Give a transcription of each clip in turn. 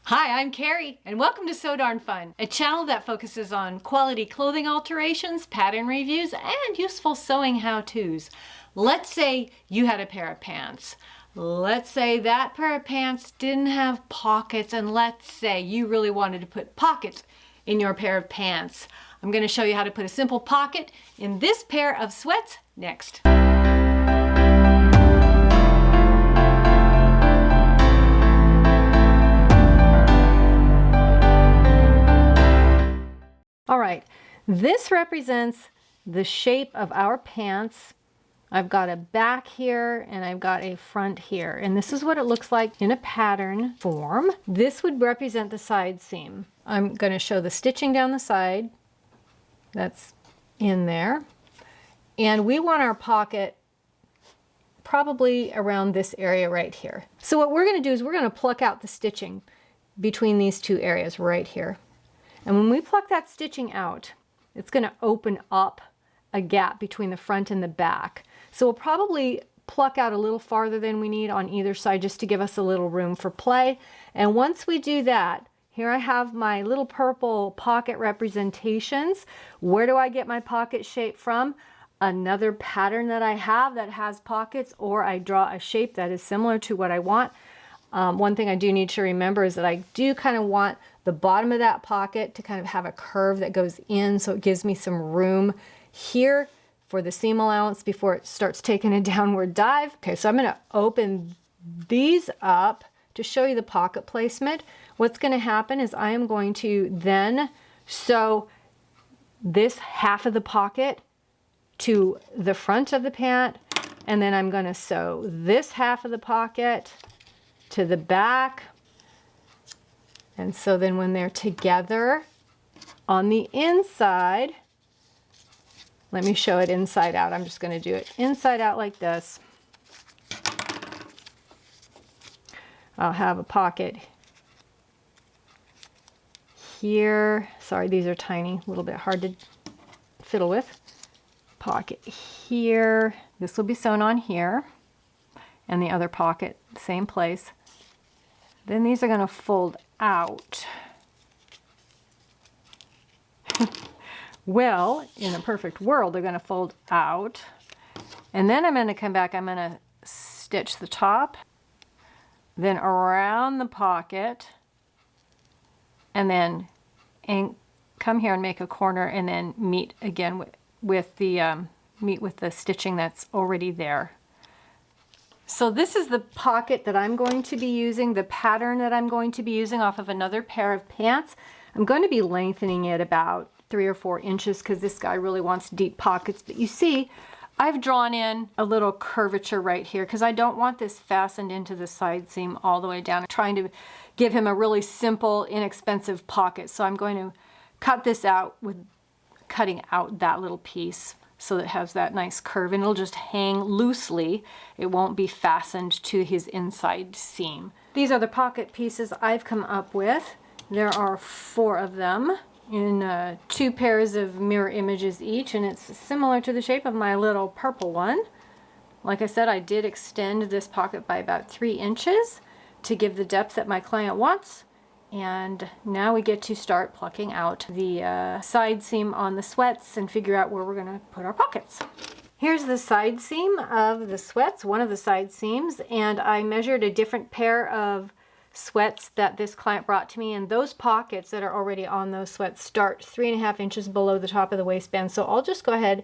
Hi, I'm Carrie, and welcome to So Darn Fun, a channel that focuses on quality clothing alterations, pattern reviews, and useful sewing how-tos. Let's say you had a pair of pants. Let's say that pair of pants didn't have pockets, and let's say you really wanted to put pockets in your pair of pants. I'm going to show you how to put a simple pocket in this pair of sweats next. All right, this represents the shape of our pants. I've got a back here and I've got a front here, and this is what it looks like in a pattern form. This would represent the side seam. I'm going to show the stitching down the side. That's in there. And we want our pocket probably around this area right here. So what we're going to do is we're going to pluck out the stitching between these two areas right here. And when we pluck that stitching out, it's going to open up a gap between the front and the back. So we'll probably pluck out a little farther than we need on either side just to give us a little room for play. And once we do that, here I have my little purple pocket representations. Where do I get my pocket shape from? Another pattern that I have that has pockets, or I draw a shape that is similar to what I want. One thing I do need to remember is that I do kind of want the bottom of that pocket to kind of have a curve that goes in, so it gives me some room here for the seam allowance before it starts taking a downward dive. Okay, so I'm going to open these up to show you the pocket placement. What's going to happen is I am going to then sew this half of the pocket to the front of the pant, and then I'm going to sew this half of the pocket to the back. And so then when they're together on the inside, let me show it inside out. I'm just going to do it inside out like this. I'll have a pocket here. Sorry, these are tiny, a little bit hard to fiddle with. Pocket here. This will be sewn on here. And the other pocket, same place. Then these are going to fold out. Well, in a perfect world, they're going to fold out. And then I'm going to come back, I'm going to stitch the top, then around the pocket, and then come here and make a corner, and then meet again with the stitching that's already there. So this is the pocket that I'm going to be using, the pattern that I'm going to be using off of another pair of pants. I'm going to be lengthening it about 3 or 4 inches because this guy really wants deep pockets. But you see, I've drawn in a little curvature right here because I don't want this fastened into the side seam all the way down. I'm trying to give him a really simple, inexpensive pocket. So I'm going to cut this out with cutting out that little piece, so that it has that nice curve, and it'll just hang loosely. It won't be fastened to his inside seam. These are the pocket pieces I've come up with. There are 4 of them in 2 pairs of mirror images each, and it's similar to the shape of my little purple one. Like I said, I did extend this pocket by about 3 inches to give the depth that my client wants. And now we get to start plucking out the side seam on the sweats and figure out where we're going to put our pockets. Here's the side seam of the sweats, one of the side seams, and I measured a different pair of sweats that this client brought to me, and those pockets that are already on those sweats start 3.5 inches below the top of the waistband. So I'll just go ahead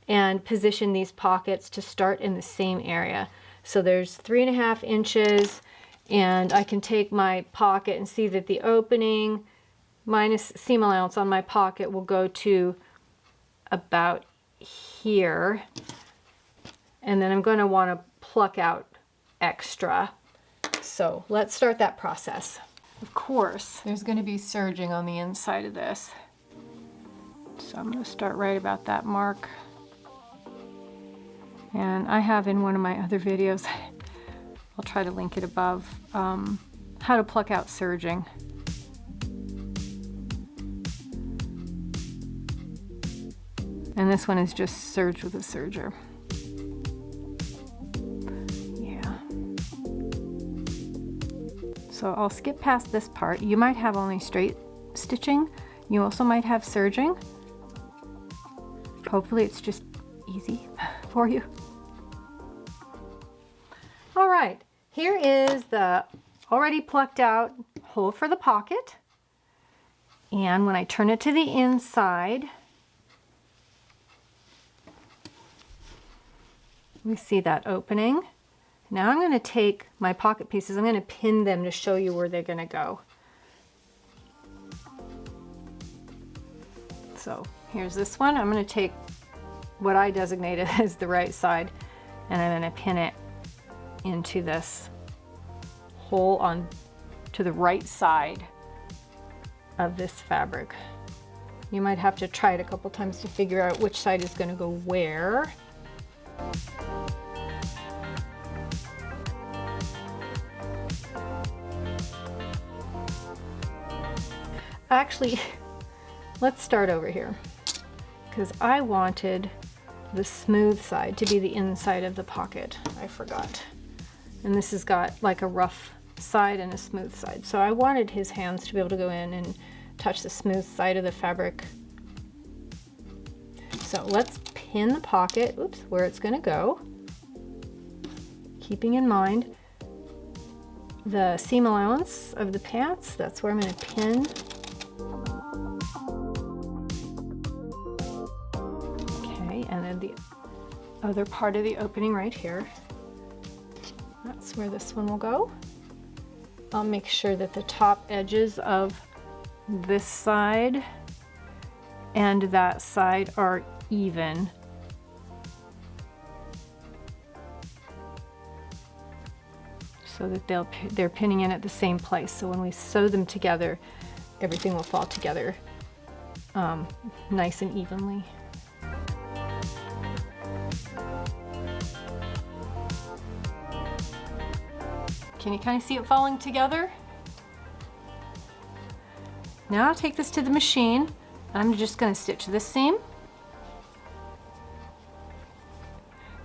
and position these pockets to start in the same area. So there's 3.5 inches. And I can take my pocket and see that the opening minus seam allowance on my pocket will go to about here. And then I'm going to want to pluck out extra. So let's start that process. Of course, there's going to be serging on the inside of this. So I'm going to start right about that mark. And I have in one of my other videos, I'll try to link it above, how to pluck out serging. And this one is just serged with a serger. Yeah. So I'll skip past this part. You might have only straight stitching. You also might have serging. Hopefully it's just easy for you. All right, here is the already plucked out hole for the pocket. And when I turn it to the inside, we see that opening. Now I'm going to take my pocket pieces, I'm going to pin them to show you where they're going to go. So here's this one. I'm going to take what I designated as the right side, and I'm going to pin it into this hole on to the right side of this fabric. You might have to try it a couple times to figure out which side is going to go where. Actually, let's start over here, because I wanted the smooth side to be the inside of the pocket. I forgot. And this has got like a rough side and a smooth side. So I wanted his hands to be able to go in and touch the smooth side of the fabric. So let's pin the pocket, oops, where it's going to go. Keeping in mind the seam allowance of the pants, that's where I'm going to pin. Okay, and then the other part of the opening right here. That's where this one will go. I'll make sure that the top edges of this side and that side are even. So that they're pinning in at the same place. So when we sew them together, everything will fall together nice and evenly. Can you kind of see it falling together? Now I'll take this to the machine. I'm just going to stitch this seam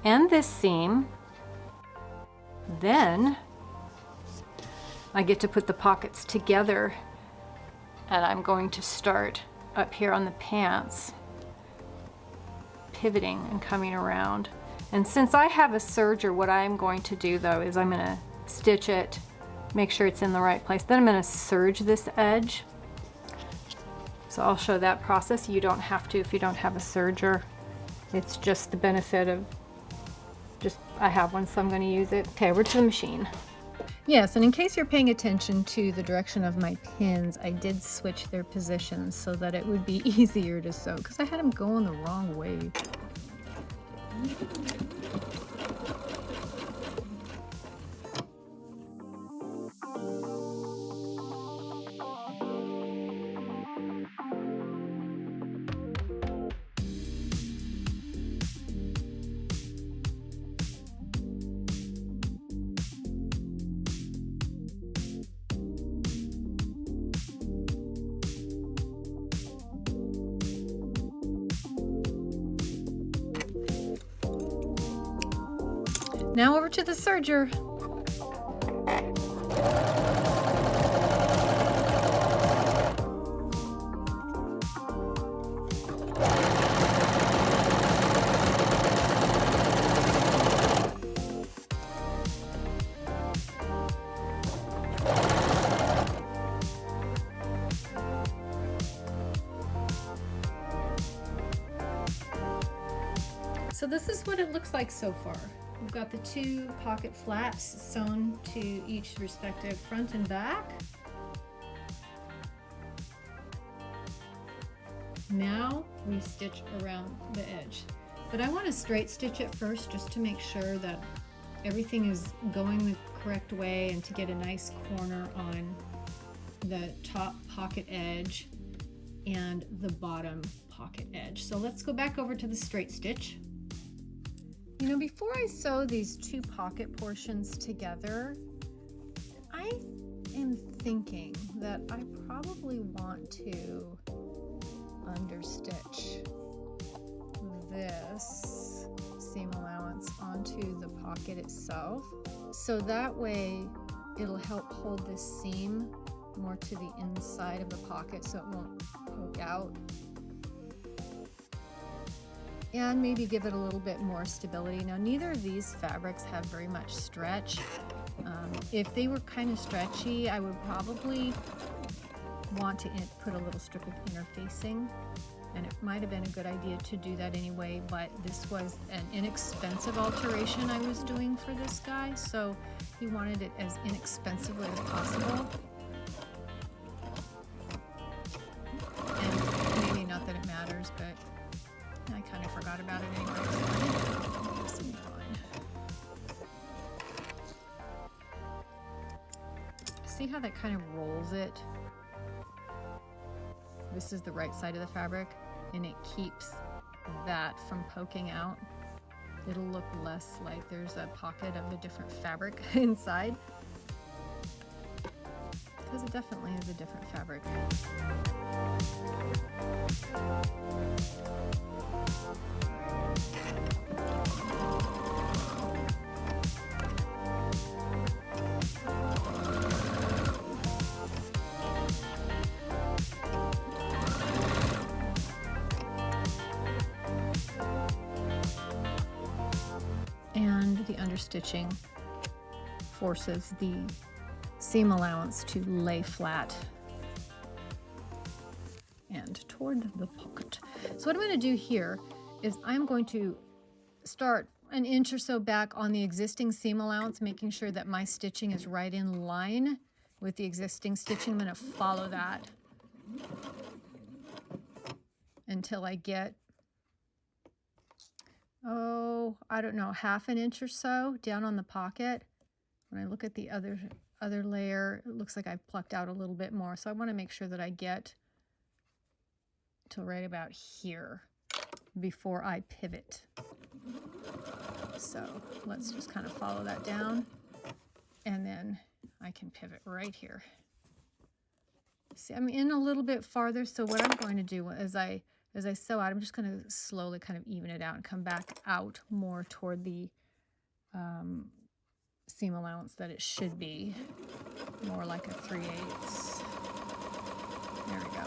and this seam. Then I get to put the pockets together, and I'm going to start up here on the pants, pivoting and coming around. And since I have a serger, what I'm going to do though is I'm going to stitch it, make sure it's in the right place. Then I'm going to serge this edge. So I'll show that process. You don't have to if you don't have a serger. It's just the benefit of I have one, so I'm going to use it. Okay, over to the machine. Yes, and in case you're paying attention to the direction of my pins, I did switch their positions so that it would be easier to sew, because I had them going the wrong way. Now over to the serger. So this is what it looks like so far. We've got the two pocket flaps sewn to each respective front and back. Now we stitch around the edge. But I want to straight stitch it first just to make sure that everything is going the correct way and to get a nice corner on the top pocket edge and the bottom pocket edge. So let's go back over to the straight stitch. You know, before I sew these two pocket portions together, I am thinking that I probably want to understitch this seam allowance onto the pocket itself. So that way it'll help hold this seam more to the inside of the pocket so it won't poke out. And maybe give it a little bit more stability. Now, neither of these fabrics have very much stretch. If they were kind of stretchy, I would probably want to put a little strip of interfacing, and it might have been a good idea to do that anyway, but this was an inexpensive alteration I was doing for this guy, so he wanted it as inexpensively as possible. And maybe not that it matters, but I kind of forgot about it anyway, so this will be fine. See how that kind of rolls it? This is the right side of the fabric, and it keeps that from poking out. It'll look less like there's a pocket of a different fabric inside, because it definitely is a different fabric. And the understitching forces the seam allowance to lay flat and toward the pocket. So what I'm going to do here is I'm going to start an inch or so back on the existing seam allowance, making sure that my stitching is right in line with the existing stitching. I'm going to follow that until I get, I don't know, half an inch or so down on the pocket. When I look at the other layer, it looks like I've plucked out a little bit more. So I want to make sure that I get till right about here before I pivot. So let's just kind of follow that down, and then I can pivot right here. See, I'm in a little bit farther, so what I'm going to do as I sew out, I'm just going to slowly kind of even it out and come back out more toward the seam allowance that it should be, more like a 3/8. There we go.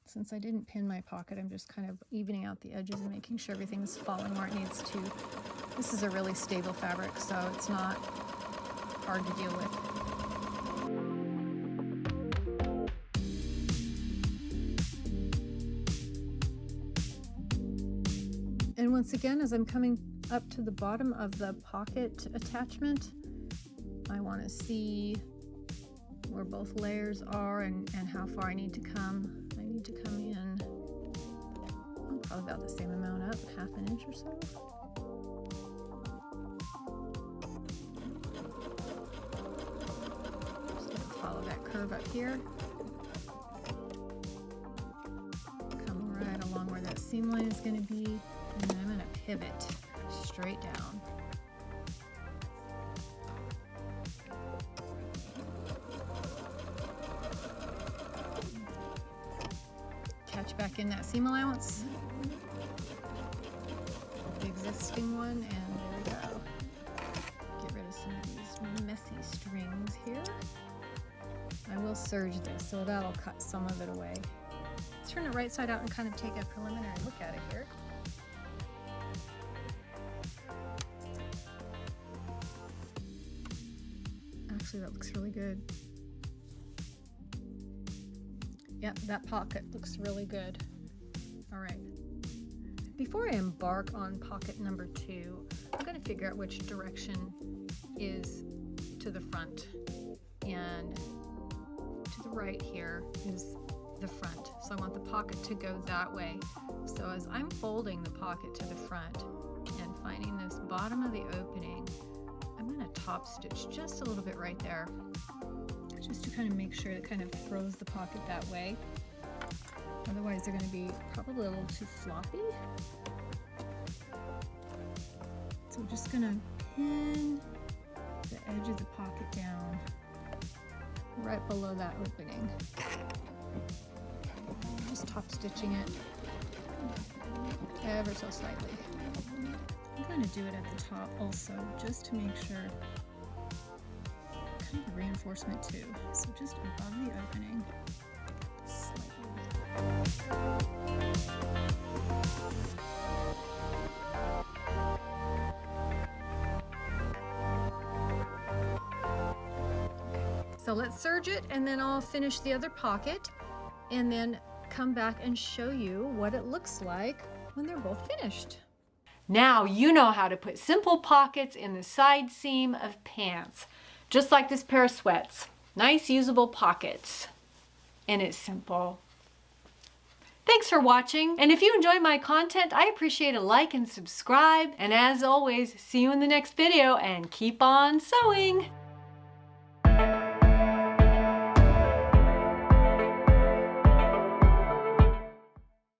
Since I didn't pin my pocket, I'm just kind of evening out the edges and making sure everything's falling where it needs to. This is a really stable fabric, so it's not hard to deal with. And once again, as I'm coming up to the bottom of the pocket attachment, I want to see where both layers are and how far I need to come. I need to come in probably about the same amount up, half an inch or so. Just going to follow that curve up here. Come right along where that seam line is going to be, and then I'm going to pivot straight down. Catch back in that seam allowance, the existing one, and there we go. Get rid of some of these messy strings here. I will serge this, so that'll cut some of it away. Let's turn it right side out and kind of take a preliminary look at it here. Actually, that looks really good. Yep, that pocket looks really good. All right. Before I embark on pocket number 2, I'm going to figure out which direction is to the front, and to the right here is the front. So I want the pocket to go that way. So as I'm folding the pocket to the front and finding this bottom of the opening, I'm going to top stitch just a little bit right there, just to kind of make sure it kind of throws the pocket that way. Otherwise they're going to be probably a little too floppy. So I'm just going to pin the edge of the pocket down right below that opening. Just top stitching it. ever so slightly. I'm going to do it at the top also, just to make sure. Kind of reinforcement too. So just above the opening, slightly. So let's serge it, and then I'll finish the other pocket and then come back and show you what it looks like when they're both finished. Now you know how to put simple pockets in the side seam of pants, just like this pair of sweats. Nice usable pockets, and it's simple. Thanks for watching, and if you enjoy my content, I appreciate a like and subscribe, and as always, see you in the next video, and keep on sewing!